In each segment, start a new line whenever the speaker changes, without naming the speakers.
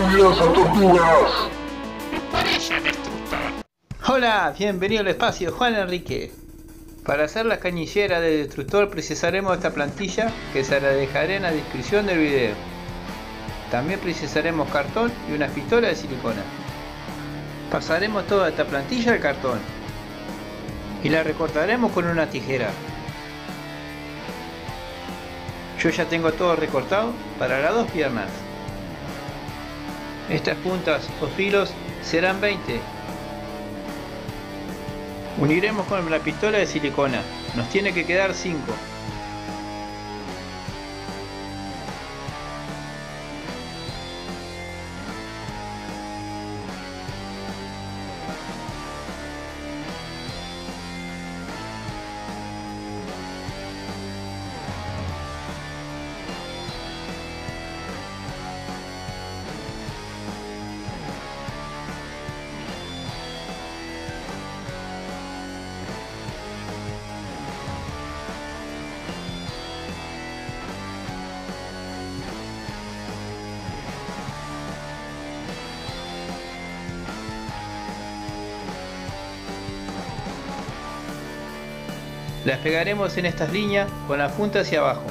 Bienvenidos a Tortugas.
Hola, bienvenido al espacio, Juan Enrique. Para hacer la cañillera de destructor precisaremos esta plantilla que se la dejaré en la descripción del video. También precisaremos cartón y una pistola de silicona. Pasaremos toda esta plantilla al cartón y la recortaremos con una tijera. Yo ya tengo todo recortado para las dos piernas. Estas puntas o filos serán 20. Uniremos con la pistola de silicona. Nos tiene que quedar 5. Las pegaremos en estas líneas con la punta hacia abajo.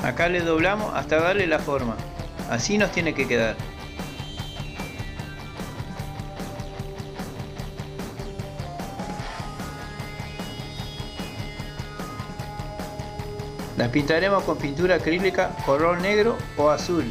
Acá le doblamos hasta darle la forma. Así nos tiene que quedar. La pintaremos con pintura acrílica color negro o azul.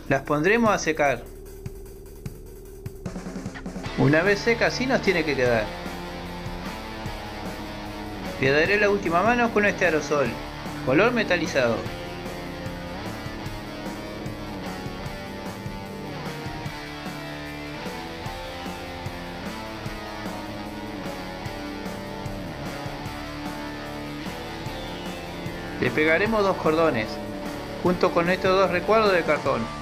Las pondremos a secar. Una vez seca así nos tiene que quedar. Le daré la última mano con este aerosol, color metalizado. Le pegaremos 2 cordones, junto con estos 2 recuadros de cartón.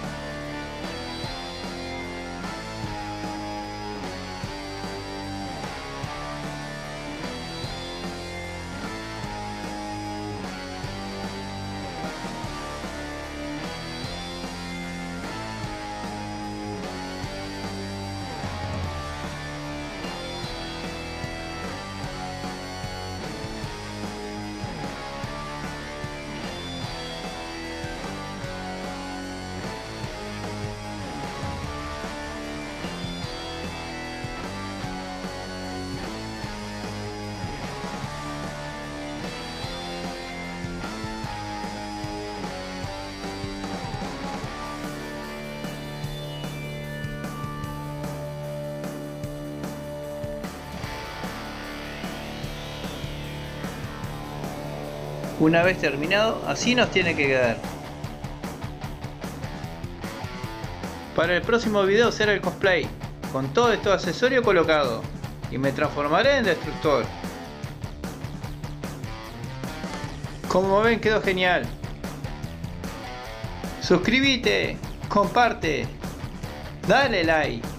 Una vez terminado, así nos tiene que quedar. Para el próximo video será el cosplay, con todo este accesorio colocado, y me transformaré en destructor. Como ven, quedó genial. Suscríbete, comparte, dale like.